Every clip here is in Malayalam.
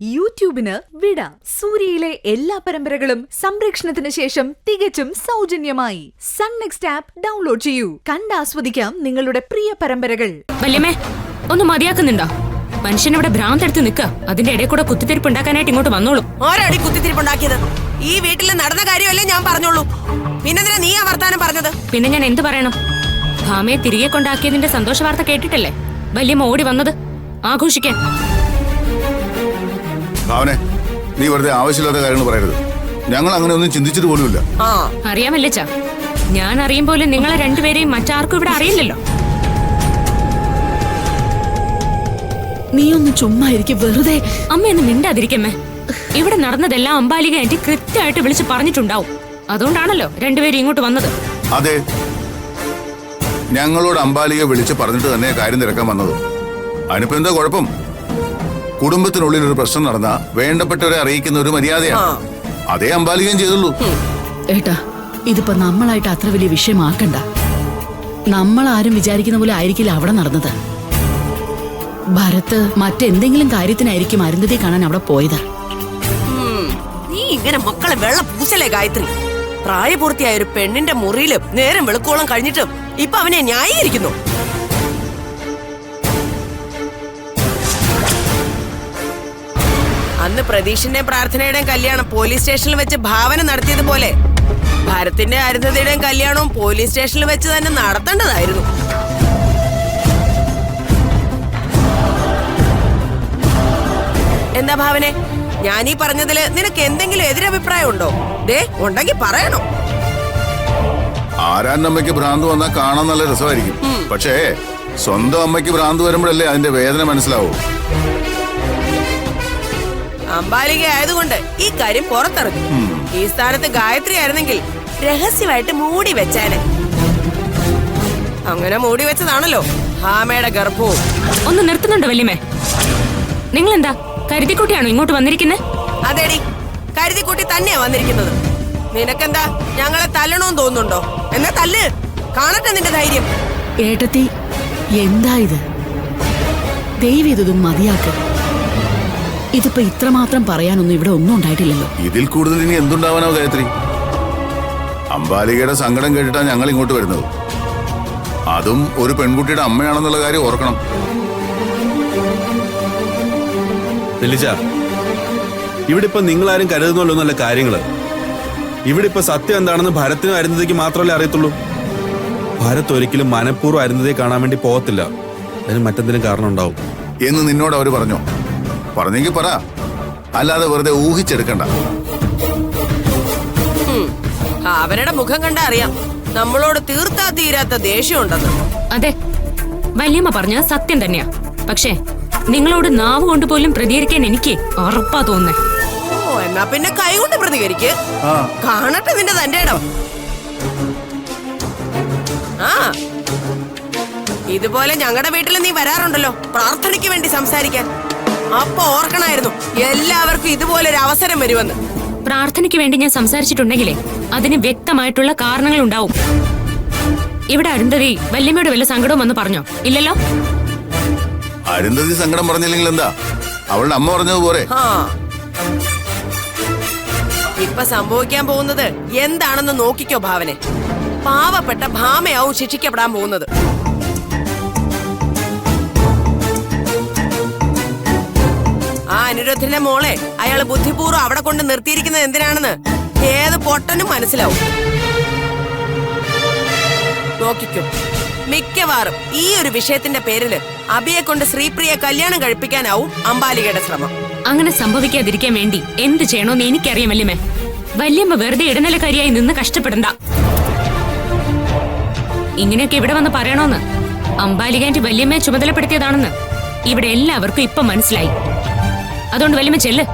യൂട്യൂബിന് വിട. സൂര്യയിലെ എല്ലാ പരമ്പരകളും സംരക്ഷണത്തിന് ശേഷം തികച്ചും സൗജന്യമായി സൺ നെക്സ്റ്റ് ആപ്പ് ഡൗൺലോഡ് ചെയ്യൂ. കണ്ടാസ്വദിക്കാം നിങ്ങളുടെ പ്രിയ പരമ്പരകൾ. വല്യമ്മേ, ഒന്ന് മതിയാക്കുന്നുണ്ടോ? മനുഷ്യനിവിടെ ഭ്രാന്തെടുത്ത് നിൽക്ക. അതിന്റെ ഇടയിൽ കൂടെ കുത്തിത്തിരിപ്പ് ഉണ്ടാക്കാനായിട്ട് ഇങ്ങോട്ട് വന്നോളൂ. ആരാടി കുത്തിത്തിരിപ്പുണ്ടാക്കിയത്? ഈ വീട്ടിൽ നടന്ന കാര്യമല്ലേ ഞാൻ പറഞ്ഞോളൂ. പിന്നെന്തിനാ നീ ആ വർത്താനം പറഞ്ഞത്? പിന്നെ ഞാൻ എന്ത് പറയണം? ഭാമയെ തിരികെ കൊണ്ടാക്കിയതിന്റെ സന്തോഷ വാർത്ത കേട്ടിട്ടല്ലേ വല്യമ്മ ഓടി വന്നത് ആഘോഷിക്കാൻ. ഭാവനെ, നീ വെറുതെ ആവശ്യമില്ലാത്ത കാര്യങ്ങൾ പറയരുത്. ഞങ്ങൾ അങ്ങനെ ഒന്നും ചിന്തിച്ചിട്ട് പോലുമില്ല. അറിയാമല്ലേച്ചാ, ഞാൻ അറിയും പോലും നിങ്ങളെ രണ്ടുപേരെയും മറ്റാർക്കും ഇവിടെ അറിയില്ലല്ലോ. നീ ഒന്ന് ചുമ്മാ ഇരിക്കും വെറുതെ. അമ്മയൊന്ന് മിണ്ടാതിരിക്കമ്മേ. ഇവിടെ നടന്നതെല്ലാം അമ്പാലിക ആന്റി കൃത്യമായിട്ട് വിളിച്ച് പറഞ്ഞിട്ടുണ്ടാവും. അതുകൊണ്ടാണല്ലോ രണ്ടുപേരും ഇങ്ങോട്ട് വന്നത്. അതെ, ഞങ്ങളോട് അമ്പാലിക വിളിച്ച് പറഞ്ഞിട്ട് തന്നെ കാര്യം തിരക്കാൻ വന്നത്. അതിനിപ്പോ എന്താ കുഴപ്പം? കുടുംബത്തിനുള്ളിൽ ഒരു പ്രശ്നം നടന്ന വേണ്ടപ്പെട്ടവരെ അറിയിക്കുന്ന ഒരു മര്യാദയാണ്. അതേ അമ്പാലികയും ചെയ്തുള്ളൂ. ഏട്ടാ, ഇതിപ്പോ നമ്മളായിട്ട് അത്ര വലിയ വിഷയമാക്കണ്ട. നമ്മളാരും വിചാരിക്കുന്ന പോലെ ആയിരിക്കില്ല അവിടെ നടന്നത്. ഭരത് മറ്റെന്തെങ്കിലും കാര്യത്തിനായിരിക്കും അരുന്ധതി കാണാൻ അവിടെ പോയത്. നീ ഇങ്ങനെ മക്കളെ വെള്ള പൂസലേ ഗായത്രി. പ്രായപൂർത്തിയായ ഒരു പെണ്ണിന്റെ മുറിയില് നേരം വെളുക്കോളം കഴിഞ്ഞിട്ട് ഇപ്പൊ അവനെ ന്യായീകരിക്കുന്നു. അന്ന് പ്രതീഷിന്റെയും പ്രാർത്ഥനയുടെയും കല്യാണം പോലീസ് സ്റ്റേഷനിൽ വെച്ച് ഭാവന നടത്തിയതുപോലെ ഭരത്തിന്റെ അരുന്ധതിയുടെയും കല്യാണവും പോലീസ് സ്റ്റേഷനിൽ വെച്ച് തന്നെ നടത്തേണ്ടതായിരുന്നു. എന്താ ഭാവനെ, ഞാനീ പറഞ്ഞതില് നിനക്ക് എന്തെങ്കിലും എതിരഭിപ്രായം ഉണ്ടോ? ദേ, ഉണ്ടെങ്കിൽ പറയണം. ആരാന്റെ അമ്മയ്ക്ക് ഭ്രാന്ത് വന്നാൽ കാണാൻ നല്ല രസമായിരിക്കും. പക്ഷേ സ്വന്തം അമ്മയ്ക്ക് ഭ്രാന്ത് വരുമ്പോഴല്ലേ അതിന്റെ വേദന മനസ്സിലാവൂ. അമ്പാലിക ആയതുകൊണ്ട് ഈ കാര്യം പുറത്തിറങ്ങി. ഈ സ്ഥാനത്ത് ഗായത്രി ആയിരുന്നെങ്കിൽ രഹസ്യമായിട്ട് മൂടി വെച്ചാനെ. അങ്ങനെ മൂടി വെച്ചതാണല്ലോ ഭാമയുടെ ഗർഭവും. ഒന്ന് നിർത്തുന്നുണ്ടോ വല്യമ്മേ? നിങ്ങളെന്താ കരുതിക്കുട്ടിയാണോ ഇങ്ങോട്ട് വന്നിരിക്കുന്നത്? അതേടി, കരുതിക്കുട്ടി തന്നെയാ വന്നിരിക്കുന്നത്. നിനക്കെന്താ ഞങ്ങളെ തല്ലണോന്ന് തോന്നുന്നുണ്ടോ? എന്നാ തല്ല്, കാണട്ടെ നിന്റെ ധൈര്യം. ഏട്ടത്തി, എന്താ ഇത്? ദൈവം ഇതൊന്നും മതിയാക്ക്. ഇതിപ്പോ ഇത്രമാത്രം പറയാനൊന്നും ഇവിടെ ഒന്നും ഉണ്ടായിട്ടില്ലല്ലോ. ഇതിൽ കൂടുതൽ ഇനി എന്തുണ്ടാവാനോ ഗായത്രി? അമ്പാലികയുടെ സങ്കടം കേട്ടിട്ടാ ഞങ്ങൾ ഇങ്ങോട്ട് വരുന്നത്. അതും ഒരു പെൺകുട്ടിയുടെ അമ്മയാണെന്നുള്ള കാര്യം ഓർക്കണം. ഇവിടെ ഇപ്പൊ നിങ്ങളാരും കരുതുന്നല്ലോ നല്ല കാര്യങ്ങള്. ഇവിടെ ഇപ്പൊ സത്യം എന്താണെന്ന് ഭരത്തിനും അരുന്ധതിക്ക് മാത്രമല്ലേ അറിയത്തുള്ളൂ. ഭരത് ഒരിക്കലും മനഃപൂർവ്വം അരുന്ധതിയെ കാണാൻ വേണ്ടി പോകത്തില്ല. അതിന് മറ്റെന്തെങ്കിലും കാരണം ഉണ്ടാവും എന്ന് നിന്നോട് അവര് പറഞ്ഞോ? പറഞ്ഞെങ്കിൽ പറ, അല്ലാതെ വെറുതെ ഊഹിച്ചെടുക്കണ്ട. അവരുടെ മുഖം കണ്ടാ അറിയാം നമ്മളോട് തീർത്താ തീരാത്ത ദേഷ്യമുണ്ടെന്ന്. അതെ, വല്യമ്മ പറഞ്ഞ സത്യം തന്നെയാ. പക്ഷേ നിങ്ങളോട് നാവ് കൊണ്ടുപോലും പ്രതികരിക്കാൻ എനിക്ക് ഉറപ്പാ തോന്നുന്നേ. ഓ, എന്നാ പിന്നെ കൈകൊണ്ട് പ്രതികരിക്ക്. കാണട്ടെ നിന്റെ തന്റെ ഇടം. ആ, ഇതുപോലെ ഞങ്ങളുടെ വീട്ടിൽ നീ വരാറുണ്ടല്ലോ പ്രാർത്ഥനയ്ക്ക് വേണ്ടി സംസാരിക്കാൻ. അപ്പൊ ഓർക്കണായിരുന്നു എല്ലാവർക്കും ഇതുപോലൊരു അവസരം വരുമെന്ന്. പ്രാർത്ഥനയ്ക്ക് വേണ്ടി ഞാൻ സംസാരിച്ചിട്ടുണ്ടെങ്കിലേ അതിന് വ്യക്തമായിട്ടുള്ള കാരണങ്ങൾ ഉണ്ടാവും. ഇവിടെ അരുന്ധതി വല്യമ്മയുടെ വല്ല സങ്കടവും വന്ന് പറഞ്ഞോ? ഇല്ലല്ലോ. അരുന്ധതി സങ്കടം പറഞ്ഞില്ലെങ്കിൽ എന്താ, അവളുടെ അമ്മ പറഞ്ഞതുപോലെ. ഇപ്പൊ സംഭവിക്കാൻ പോകുന്നത് എന്താണെന്ന് നോക്കിക്കോ ഭാവനെ. പാവപ്പെട്ട ഭാമയാവും ശിക്ഷിക്കപ്പെടാൻ പോകുന്നത്. ആ അനിരുദ്ധന്റെ മോളെ അയാള് ബുദ്ധിപൂർവ്വം അവിടെ കൊണ്ട് നിർത്തിയിരിക്കുന്നത് എന്തിനാണെന്ന് ഏത് പൊട്ടനും മനസ്സിലാവും. നോക്കിക്കോ, മിക്കവാറും ഈ ഒരു വിഷയത്തിന്റെ പേരില് അബിയെ കൊണ്ട് ശ്രീപ്രിയെ കല്യാണം കഴിപ്പിക്കാനാവും അമ്പാലികയുടെ ശ്രമം. അങ്ങനെ സംഭവിക്കാതിരിക്കാൻ വേണ്ടി എന്ത് ചെയ്യണോന്ന് എനിക്കറിയാം വല്യമ്മേ. വല്യമ്മ വെറുതെ ഇടനിലക്കാരിയായി നിന്ന് കഷ്ടപ്പെടണ്ട. ഇങ്ങനെയൊക്കെ ഇവിടെ വന്ന് പറയണോന്ന് അമ്പാലികാന്റെ വല്യമ്മയെ ചുമതലപ്പെടുത്തിയതാണെന്ന് ഇവിടെ എല്ലാവർക്കും ഇപ്പൊ മനസ്സിലായി. അതുകൊണ്ട് വല്യമ്മ ചെല്ല്.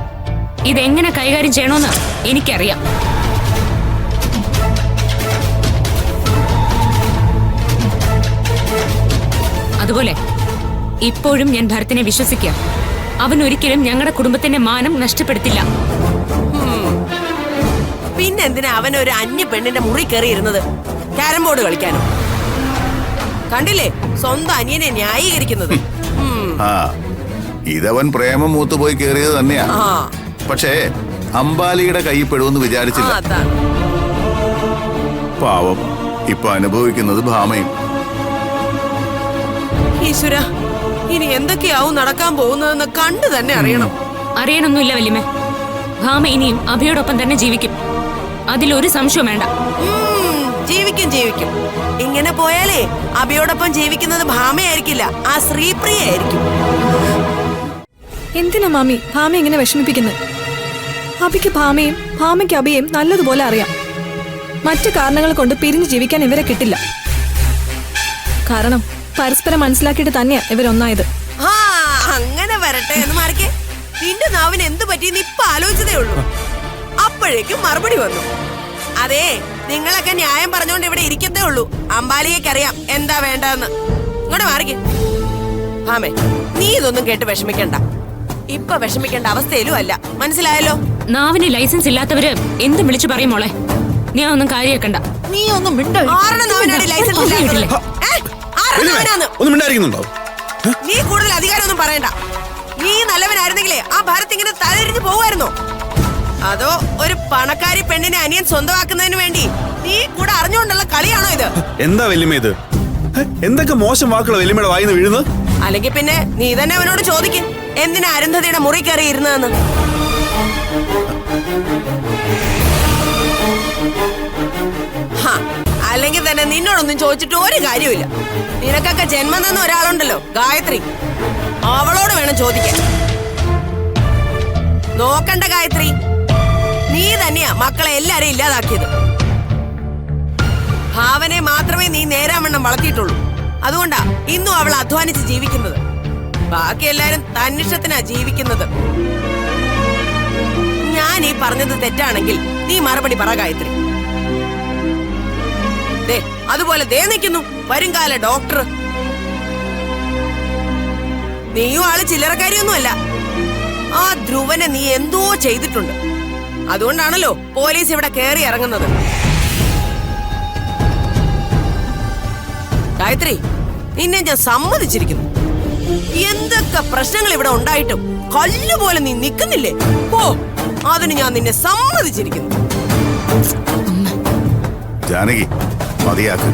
ഇതെങ്ങനെ കൈകാര്യം ചെയ്യണോന്ന് എനിക്കറിയാം. അതുപോലെ ഇപ്പോഴും ഞാൻ ഭരത്തിനെ വിശ്വസിക്കാം. അവൻ ഒരിക്കലും ഞങ്ങളുടെ കുടുംബത്തിന്റെ മാനം നഷ്ടപ്പെടുത്തില്ല. പിന്നെന്തിനാ അവൻ ഒരു അന്യ പെണ്ണിന്റെ മുറി കയറിയിരുന്നത്? ക്യാരം ബോർഡ് കളിക്കാനോ? കണ്ടില്ലേ സ്വന്തം അനിയനെ ന്യായീകരിക്കുന്നത്. ഇതവൻ പ്രേമം മൂത്തുപോയി കേറിയത് തന്നെയാ. ആ പക്ഷേ അംബാലിയുടെ കൈ പെടുമെന്ന് വിചാരിച്ചില്ല. അതാണ്. പാവം ഇപ്പൊ അനുഭവിക്കുന്നത് ഭാമയും. ഈശ്വര, ഇനി എന്തൊക്കെയാവും നടക്കാൻ പോകുന്നതെന്ന് കണ്ടു തന്നെ അറിയണം. അറിയണമൊന്നുമില്ല വല്യമ്മേ. ഭാമ ഇനിയും അഭിയോടൊപ്പം തന്നെ ജീവിക്കും, അതിലൊരു സംശയവും വേണ്ട. ജീവിക്കും ജീവിക്കും. ഇങ്ങനെ പോയാലേ അഭിയോടൊപ്പം ജീവിക്കുന്നത് ഭാമയായിരിക്കില്ല, ആ ശ്രീപ്രിയായിരിക്കും. എന്തിനാ മാമി ഭാമ ഇങ്ങനെ വിഷമിപ്പിക്കുന്നത്? അഭിക്ക് ഭാമയും ഭാമയ്ക്ക് അഭിയും നല്ലതുപോലെ അറിയാം. മറ്റു കാരണങ്ങൾ കൊണ്ട് പിരിഞ്ഞു ജീവിക്കാൻ ഇവരെ കിട്ടില്ല. കാരണം പരസ്പരം മനസ്സിലാക്കിയിട്ട് തന്നെയാ ഇവരൊന്നായത്. ആ അങ്ങനെ വരട്ടെ എന്ന് മാറിക്കേ. നിന്റെ നാവിന് എന്ത് പറ്റിയെന്ന് ഇപ്പൊ ആലോചിച്ചതേ ഉള്ളൂ, അപ്പോഴേക്കും മറുപടി വന്നു. അതെ, നിങ്ങളൊക്കെ ന്യായം പറഞ്ഞുകൊണ്ട് ഇവിടെ ഇരിക്കത്തേ ഉള്ളൂ. അംബാലികയ്ക്കറിയാം എന്താ വേണ്ടതെന്ന്. ഇങ്ങോട്ട് മാറിക്കേ. ഭാമേ, നീ ഇതൊന്നും കേട്ട് വിഷമിക്കണ്ട. ഇപ്പൊ വിഷമിക്കേണ്ട അവസ്ഥയിലും അല്ല, മനസ്സിലായല്ലോ? നാവിന് ലൈസൻസ് ഇല്ലാത്തവര് എന്തും വിളിച്ചു പറയും മോളെ. ഞാൻ ഒന്നും കാര്യാക്കണ്ട. നീ ഒന്നും ആരുടെ നാവിനാണ് ലൈസൻസ് ഇല്ലാത്തത്? ആരുടെ നാവിനാന്ന്? ഒന്നും മിണ്ടായിരിക്കുന്നുണ്ടോ? നീ കൂടുതൽ അധികാരമൊന്നും പറയണ്ട. നീ നല്ലവനായിരുന്നെങ്കിലേ ആ ഭാരത് ഇങ്ങനെ തലരിഞ്ഞു പോകുമായിരുന്നോ? അതോ ഒരു പണക്കാരി പെണ്ണിനെ അനിയൻ സ്വന്തമാക്കുന്നതിന് വേണ്ടി നീ കൂടെ അറിഞ്ഞുകൊണ്ടുള്ള കളിയാണോ ഇത്? എന്താ വല്യമ്മ ഇത്? എന്തൊക്കെ മോശം വാക്കുകളാ വല്യമ്മയുടെ വായിന്ന് വീഴുന്നത്? അല്ലെങ്കിൽ പിന്നെ നീ തന്നെ അവനോട് ചോദിക്കും, എന്തിനാ അരുന്ധതിയുടെ മുറി കയറി ഇരുന്നതെന്ന്. അല്ലെങ്കിൽ തന്നെ നിന്നോടൊന്നും ചോദിച്ചിട്ട് ഒരു കാര്യമില്ല. നിനക്കൊക്കെ ജന്മം തന്ന ഒരാളുണ്ടല്ലോ, ഗായത്രി, അവളോട് വേണം ചോദിക്കാൻ. നോക്കണ്ട ഗായത്രി, നീ തന്നെയാ മക്കളെ എല്ലാരെയും ഇല്ലാതാക്കിയത്. ഭാവനെ മാത്രമേ നീ നേരാവണ്ണം വളർത്തിയിട്ടുള്ളൂ. അതുകൊണ്ടാ ഇന്നും അവൾ അധ്വാനിച്ച് ജീവിക്കുന്നത്. ബാക്കി എല്ലാരും തന്നിഷ്ടത്തിനാ ജീവിക്കുന്നത്. ഞാൻ ഈ പറഞ്ഞത് തെറ്റാണെങ്കിൽ നീ മറുപടി പറ ഗായത്രി. അതുപോലെ ദേ നിൽക്കുന്നു വരുംകാല ഡോക്ടർ. നീയും ആള് ചില്ലറക്കാരിയൊന്നുമല്ല. ആ ധ്രുവനെ നീ എന്തോ ചെയ്തിട്ടുണ്ട്. അതുകൊണ്ടാണല്ലോ പോലീസ് ഇവിടെ കയറി ഇറങ്ങുന്നത്. ഗായത്രി, നിന്നെ ഞാൻ സമ്മതിച്ചിരിക്കുന്നു. എന്തൊക്കെ പ്രശ്നങ്ങൾ ഇവിടെ ഉണ്ടായിട്ടും കല്ലുപോലെ നീ നിൽക്കുന്നില്ലേ? ഓ, അതിന് ഞാൻ നിന്നെ സമ്മതിച്ചിരിക്കുന്നു. ജാനകി, മതിയാക്ക്.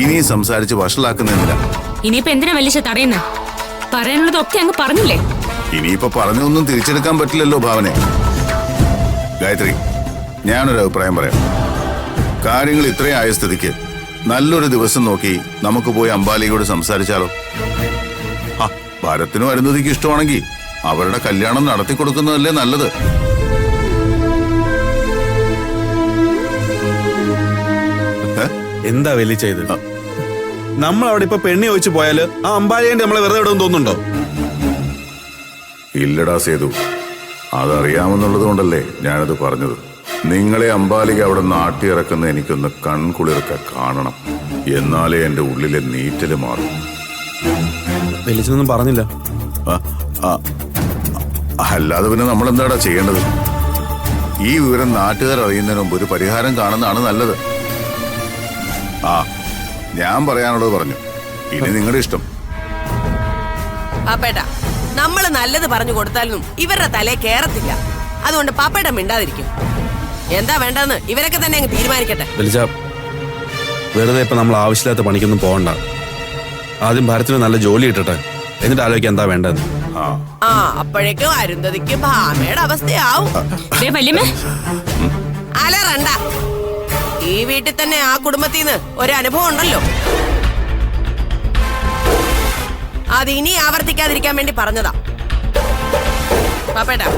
ഇനിയും സംസാരിച്ച് വഷളാക്കുന്നില്ല. ഇനിയിപ്പോ എന്തിനാ വലിയ തടയുന്നത്? പറയാനുള്ളതൊക്കെ അങ്ങ് പറഞ്ഞില്ലേ? ഇനിയിപ്പോ പറഞ്ഞൊന്നും തിരിച്ചെടുക്കാൻ പറ്റില്ലല്ലോ ഭാവനെ. ഗായത്രി, ഞാനൊരു അഭിപ്രായം പറയാം. കാര്യങ്ങൾ ഇത്രയും ആയ സ്ഥിതിക്ക് നല്ലൊരു ദിവസം നോക്കി നമുക്ക് പോയി അംബാലിയോട് സംസാരിച്ചാലോ? ആ, ഭാരത്തിനും അരുന്ധതിക്കും ഇഷ്ടമാണെങ്കിൽ അവരുടെ കല്യാണം നടത്തി കൊടുക്കുന്നതല്ലേ നല്ലത്. എന്താ വലിയ ചെയ്ത്? നമ്മൾ അവിടെ ഇപ്പൊ പെണ്ണി ചോദിച്ചു പോയാല് ആ അമ്പാലിയെ നമ്മളെ വെറുതെ വിടുമെന്ന് തോന്നുന്നുണ്ടോ? ഇല്ലടാ സേതു, അതറിയാമെന്നുള്ളത് കൊണ്ടല്ലേ ഞാനത് പറഞ്ഞത്. നിങ്ങളെ അംബാലിക അവിടെ നാട്ടിയിറക്കുന്ന എനിക്കൊന്ന് കൺകുളിർക്ക കാണണം. എന്നാലേ എന്റെ ഉള്ളിലെ നീറ്റല് മാറും. വലിച്ചൊന്നും പറഞ്ഞില്ല. അല്ലാതെ പിന്നെ നമ്മൾ എന്താടാ ചെയ്യേണ്ടത്? ഈ വിവരം നാട്ടുകാർ അറിയുന്നതിന് മുമ്പ് ഒരു പരിഹാരം കാണുന്നതാണ് നല്ലത്. ആ, ഞാൻ പറയാനുള്ളത് പറഞ്ഞു. ഇനി നിങ്ങളുടെ ഇഷ്ടം. പാപ്പേട്ട, നമ്മള് നല്ലത് പറഞ്ഞു കൊടുത്താലും ഇവരുടെ തലേ കേറത്തില്ല. അതുകൊണ്ട് പാപ്പേട്ട മിണ്ടാതിരിക്കും. എന്താ വേണ്ടെന്ന് ഇവരൊക്കെ തന്നെ അങ്ങ് തീരുമാനിക്കട്ടെ. വലിച്ച വെറുതെ ഇപ്പൊ നമ്മൾ ആവശ്യമില്ലാത്ത പണിക്കൊന്നും പോകണ്ട. ആദ്യം ഭാരത്തിന് നല്ല ജോലി ഇട്ടട്ടെ, എന്നിട്ട് ആലോചിക്കാൻ എന്താ വേണ്ടത്. ആ, അപ്പോഴേക്കും അരുന്ധതിക്ക് ഭാമയുടെ അവസ്ഥയാവും. അലറണ്ട. ഈ വീട്ടിൽ തന്നെ ആ കുടുംബത്തിൽ നിന്ന് ഒരു അനുഭവം ഉണ്ടല്ലോ. അത് ഇനി ആവർത്തിക്കാതിരിക്കാൻ വേണ്ടി പറഞ്ഞതാ. പാപ്പേട്ടാ,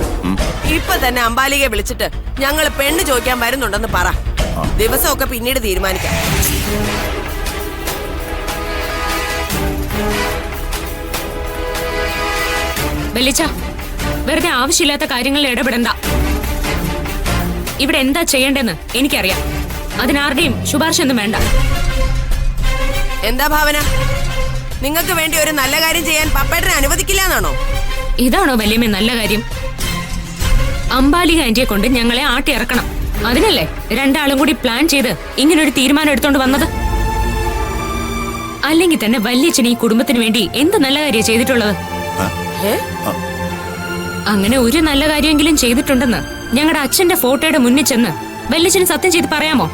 ഇപ്പൊ തന്നെ അംബാലികയെ വിളിച്ചിട്ട് ഞങ്ങൾ പെണ്ണ് ചോദിക്കാൻ വരുന്നുണ്ടെന്ന് പറ. ദിവസമൊക്കെ പിന്നീട് തീരുമാനിക്കാം. വെള്ളിച്ച, വെറുതെ ആവശ്യമില്ലാത്ത കാര്യങ്ങളിൽ ഇടപെടണ്ട. ഇവിടെ എന്താ ചെയ്യേണ്ടെന്ന് എനിക്കറിയാം. അതിനാരുടെയും ശുപാർശ ഒന്നും വേണ്ട. എന്താ ഭാവന? നിങ്ങൾക്ക് വേണ്ടി ഒരു നല്ല കാര്യം ചെയ്യാൻ പപ്പേട്ടനെ അനുവദിക്കില്ല എന്നാണോ? ഇതാണോ വല്യമ്മ നല്ല കാര്യം? അംബാലിക ആന്റിയെ കൊണ്ട് ഞങ്ങളെ ആട്ടിയിറക്കണം. അതിനല്ലേ രണ്ടാളും കൂടി പ്ലാൻ ചെയ്ത് ഇങ്ങനൊരു തീരുമാനം എടുത്തോണ്ട് വന്നത്? അല്ലെങ്കിൽ തന്നെ വല്യച്ഛൻ ഈ കുടുംബത്തിന് വേണ്ടി എന്ത് നല്ല കാര്യം ചെയ്തിട്ടുള്ളത്? ഏ? അങ്ങനെ ഒരു നല്ല കാര്യമെങ്കിലും ചെയ്തിട്ടുണ്ടെന്ന് ഞങ്ങളുടെ അച്ഛന്റെ ഫോട്ടോയുടെ മുന്നിൽ ചെന്ന് വല്യച്ഛന് സത്യം ചെയ്ത് പറയാമോ?